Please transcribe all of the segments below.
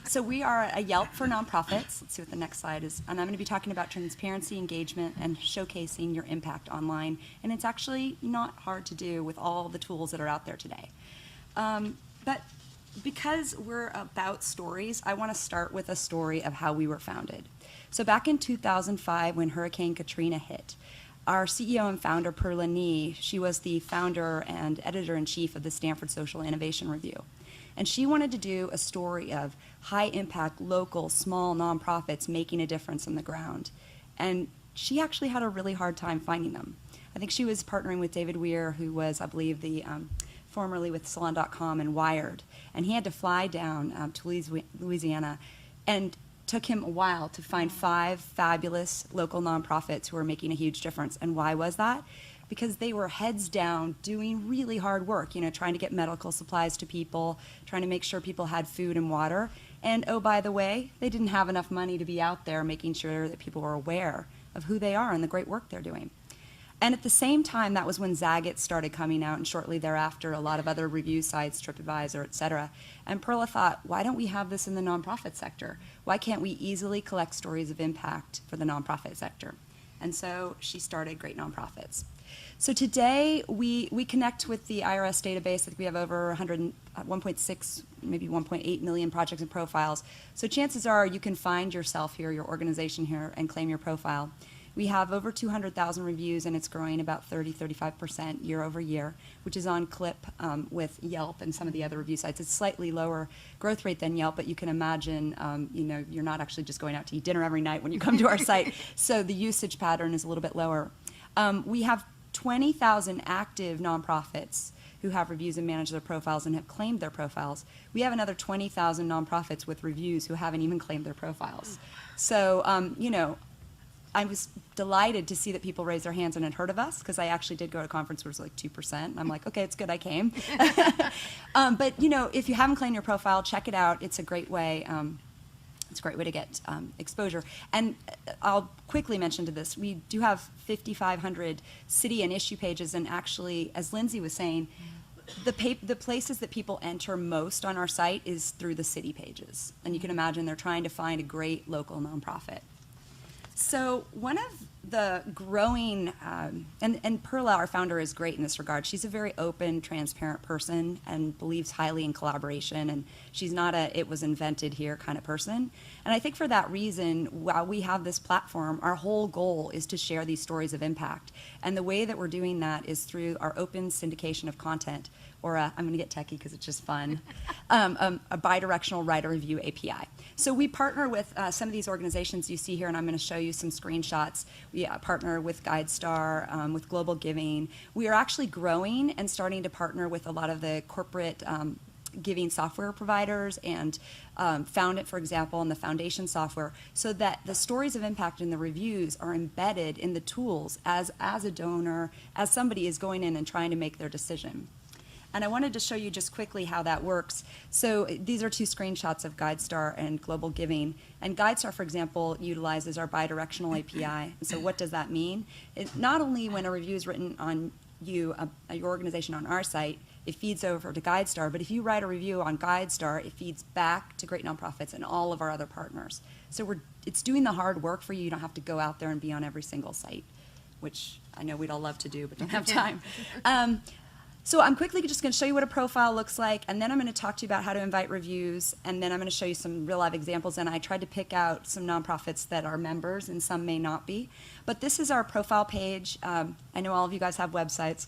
So we are a Yelp for nonprofits. Let's see what the next slide is. And I'm going to be talking about transparency, engagement, and showcasing your impact online. And it's actually not hard to do with all the tools that are out there today. But because we're about stories, I want to start with a story of how we were founded. So back in 2005, when Hurricane Katrina hit, our CEO and founder, Perla Nee, she was the founder and editor-in-chief of the Stanford Social Innovation Review. And she wanted to do a story of high-impact, local, small nonprofits making a difference on the ground. And she actually had a really hard time finding them. I think she was partnering with David Weir, who was, I believe, the formerly with Salon.com and Wired. And he had to fly down to Louisiana, and took him a while to find 5 fabulous local nonprofits who were making a huge difference. And why was that? Because they were heads down doing really hard work, trying to get medical supplies to people, trying to make sure people had food and water. And oh, by the way, they didn't have enough money to be out there making sure that people were aware of who they are and the great work they're doing. And at the same time, that was when Zagat started coming out, and shortly thereafter, a lot of other review sites, TripAdvisor, et cetera. And Perla thought, why don't we have this in the nonprofit sector? Why can't we easily collect stories of impact for the nonprofit sector? And so she started GreatNonprofits. So today, we connect with the IRS database. I think we have over 1.6, maybe 1.8 million projects and profiles. So chances are you can find yourself here, your organization here, and claim your profile. We have over 200,000 reviews, and it's growing about 30-35% year over year, which is on clip with Yelp and some of the other review sites. It's slightly lower growth rate than Yelp, but you can imagine, you're not actually just going out to eat dinner every night when you come to our site, so the usage pattern is a little bit lower. We have 20,000 active nonprofits who have reviews and manage their profiles and have claimed their profiles. We have another 20,000 nonprofits with reviews who haven't even claimed their profiles. So, I was delighted to see that people raised their hands and had heard of us, because I actually did go to a conference where it was like 2%. And I'm like, okay, it's good I came. But if you haven't claimed your profile, check it out. It's a great way. It's a great way to get exposure. And I'll quickly mention to this, we do have 5,500 city and issue pages, and actually, as Lindsay was saying, the places that people enter most on our site is through the city pages. And you can imagine they're trying to find a great local nonprofit. So one of the growing, and Perla, our founder, is great in this regard. She's a very open, transparent person and believes highly in collaboration, and she's not a it was invented here kind of person. And I think for that reason, while we have this platform, our whole goal is to share these stories of impact. And the way that we're doing that is through our open syndication of content, or I'm going to get techie because it's just fun, a bidirectional writer review API. So we partner with some of these organizations you see here, and I'm going to show you some screenshots. We partner with GuideStar, with Global Giving. We are actually growing and starting to partner with a lot of the corporate giving software providers and Found It, for example, and the foundation software, so that the stories of impact in the reviews are embedded in the tools as a donor, as somebody is going in and trying to make their decision. And I wanted to show you just quickly how that works. So these are 2 screenshots of GuideStar and Global Giving. And GuideStar, for example, utilizes our bidirectional API. So what does that mean? Not only when a review is written on your organization on our site, it feeds over to GuideStar, but if you write a review on GuideStar, it feeds back to GreatNonprofits and all of our other partners. So it's doing the hard work for you. You don't have to go out there and be on every single site, which I know we'd all love to do, but don't have time. So I'm quickly just going to show you what a profile looks like, and then I'm going to talk to you about how to invite reviews, and then I'm going to show you some real-life examples. And I tried to pick out some nonprofits that are members, and some may not be. But this is our profile page. I know all of you guys have websites,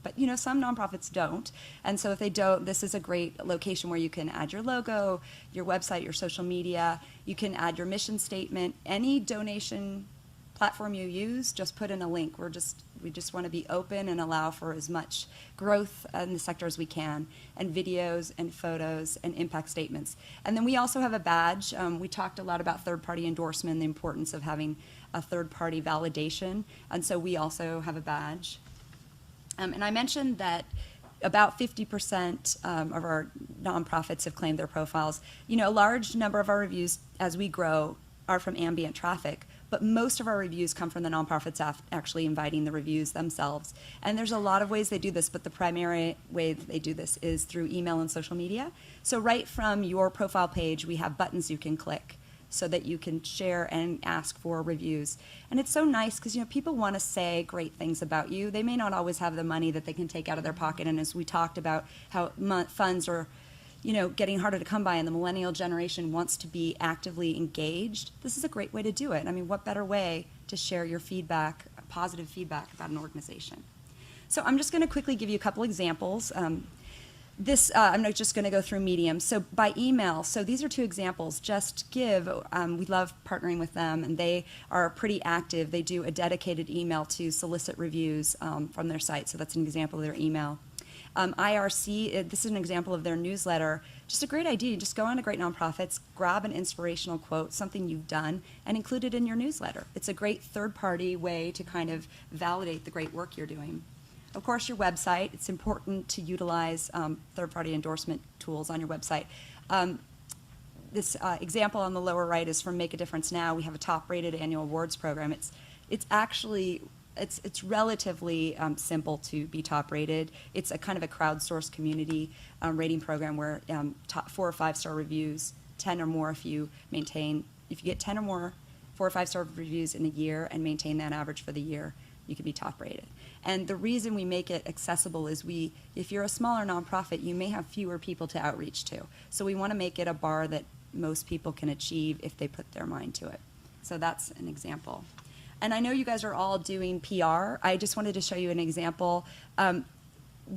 but some nonprofits don't. And so if they don't, this is a great location where you can add your logo, your website, your social media. You can add your mission statement. Any donation platform you use, just put in a link. We just want to be open and allow for as much growth in the sector as we can, and videos and photos and impact statements. And then we also have a badge. We talked a lot about third-party endorsement, the importance of having a third-party validation, and so we also have a badge. And I mentioned that about 50% of our nonprofits have claimed their profiles. A large number of our reviews, as we grow, are from ambient traffic, but most of our reviews come from the nonprofits actually inviting the reviews themselves. And there's a lot of ways they do this, but the primary way that they do this is through email and social media. So right from your profile page, we have buttons you can click so that you can share and ask for reviews. And it's so nice because, you know, people want to say great things about you. They may not always have the money that they can take out of their pocket. And as we talked about how funds are, you know, getting harder to come by, and the millennial generation wants to be actively engaged, this is a great way to do it. I mean, what better way to share your feedback, positive feedback about an organization? So I'm just going to quickly give you a couple examples. I'm not just going to go through Medium. So by email, so these are two examples. Just Give, we love partnering with them, and they are pretty active. They do a dedicated email to solicit reviews from their site, so that's an example of their email. IRC, this is an example of their newsletter. Just a great idea. You just go on to Great Nonprofits, grab an inspirational quote, something you've done, and include it in your newsletter. It's a great third-party way to kind of validate the great work you're doing. Of course, your website. It's important to utilize third-party endorsement tools on your website. This example on the lower right is from Make a Difference Now. We have a top-rated annual awards program. It's actually it's relatively simple to be top-rated. It's a kind of a crowdsourced community rating program where top 4 or 5 star reviews, 10 or more if you get 10 or more 4 or 5 star reviews in a year and maintain that average for the year, you can be top-rated. And the reason we make it accessible is if you're a smaller nonprofit, you may have fewer people to outreach to. So we want to make it a bar that most people can achieve if they put their mind to it. So that's an example. And I know you guys are all doing PR. I just wanted to show you an example.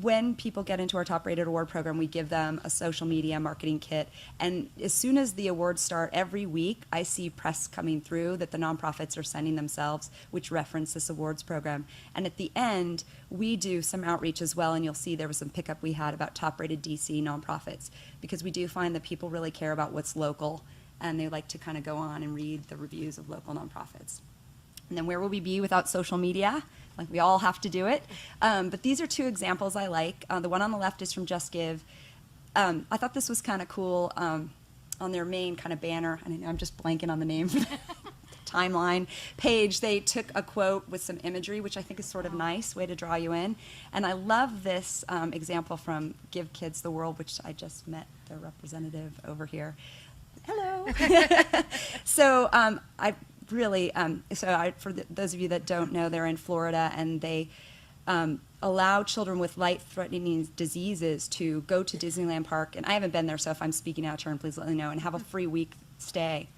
When people get into our top-rated award program, we give them a social media marketing kit. And as soon as the awards start, every week I see press coming through that the nonprofits are sending themselves, which reference this awards program. And at the end, we do some outreach as well, and you'll see there was some pickup we had about top-rated DC nonprofits, because we do find that people really care about what's local, and they like to kind of go on and read the reviews of local nonprofits. And then where will we be without social media? Like, we all have to do it. But these are two examples I like. The one on the left is from Just Give. I thought this was kind of cool on their main kind of banner. I'm just blanking on the name. Timeline page. They took a quote with some imagery, which I think is sort of nice, way to draw you in. And I love this example from Give Kids the World, which I just met their representative over here. Hello. So for those of you that don't know, they're in Florida, and they allow children with life-threatening diseases to go to Disneyland Park. And I haven't been there, so if I'm speaking out of turn, please let me know, and have a free week stay.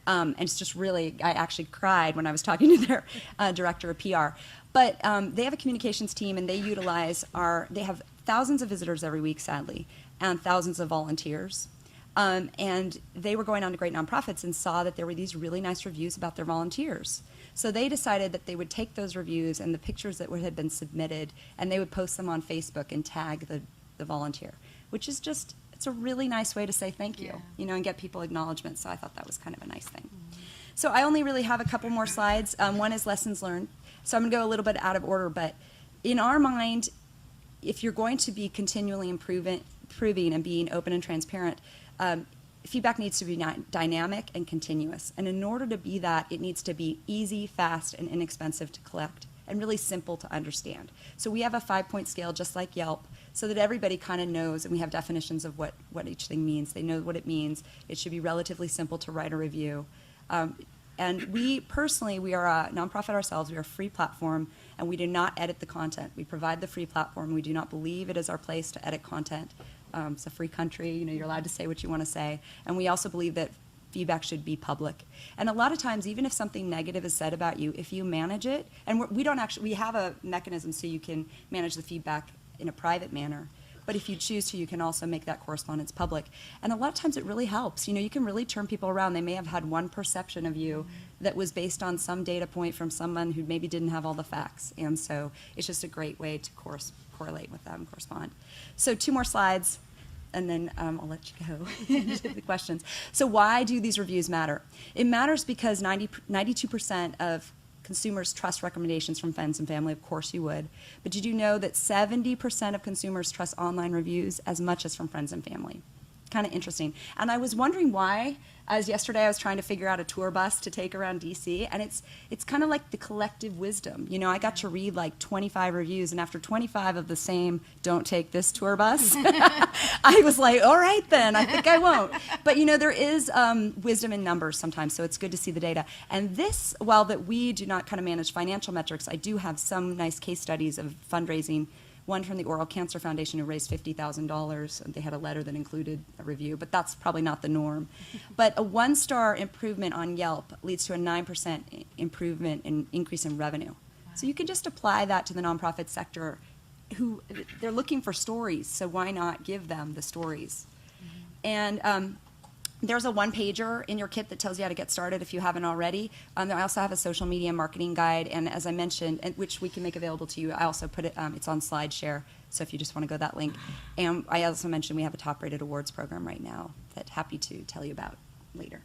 And it's just really, I actually cried when I was talking to their director of PR. But they have a communications team, and they have thousands of visitors every week, sadly, and thousands of volunteers. And they were going on to Great Nonprofits and saw that there were these really nice reviews about their volunteers. So they decided that they would take those reviews and the pictures that had been submitted, and they would post them on Facebook and tag the volunteer, which is just, it's a really nice way to say thank you, and get people acknowledgement. So I thought that was kind of a nice thing. So I only really have a couple more slides. One is lessons learned. So I'm going to go a little bit out of order, but in our mind, if you're going to be continually improving and being open and transparent, feedback needs to be dynamic and continuous. And in order to be that, it needs to be easy, fast, and inexpensive to collect, and really simple to understand. So we have a 5-point scale, just like Yelp, so that everybody kind of knows, and we have definitions of what each thing means. They know what it means. It should be relatively simple to write a review. And we are a nonprofit ourselves. We are a free platform, and we do not edit the content. We provide the free platform. We do not believe it is our place to edit content. It's a free country. You're allowed to say what you want to say. And we also believe that feedback should be public. And a lot of times, even if something negative is said about you, if you manage it, and we have a mechanism so you can manage the feedback in a private manner. But if you choose to, you can also make that correspondence public. And a lot of times it really helps. You can really turn people around. They may have had one perception of you that was based on some data point from someone who maybe didn't have all the facts. And so it's just a great way to correlate with them, correspond. So 2 more slides, and then I'll let you go to the questions. So why do these reviews matter? It matters because 92% of consumers trust recommendations from friends and family. Of course you would. But did you know that 70% of consumers trust online reviews as much as from friends and family? kind of interesting. And I was wondering why, as yesterday I was trying to figure out a tour bus to take around DC, and it's kind of like the collective wisdom. You know, I got to read like 25 reviews, and after 25 of the same, don't take this tour bus, I was like, all right then, I think I won't. But you know, there is wisdom in numbers sometimes, so it's good to see the data. And this, while that we do not kind of manage financial metrics, I do have some nice case studies of fundraising. One from the Oral Cancer Foundation who raised $50,000, and they had a letter that included a review, but that's probably not the norm. But a 1-star improvement on Yelp leads to a 9% improvement in increase in revenue. Wow. So you can just apply that to the nonprofit sector, who they're looking for stories, so why not give them the stories? Mm-hmm. And there's a one-pager in your kit that tells you how to get started if you haven't already. I also have a social media marketing guide, and as I mentioned, which we can make available to you, I also put it, it's on SlideShare, so if you just want to go that link. And I also mentioned we have a top-rated awards program right now that happy to tell you about later.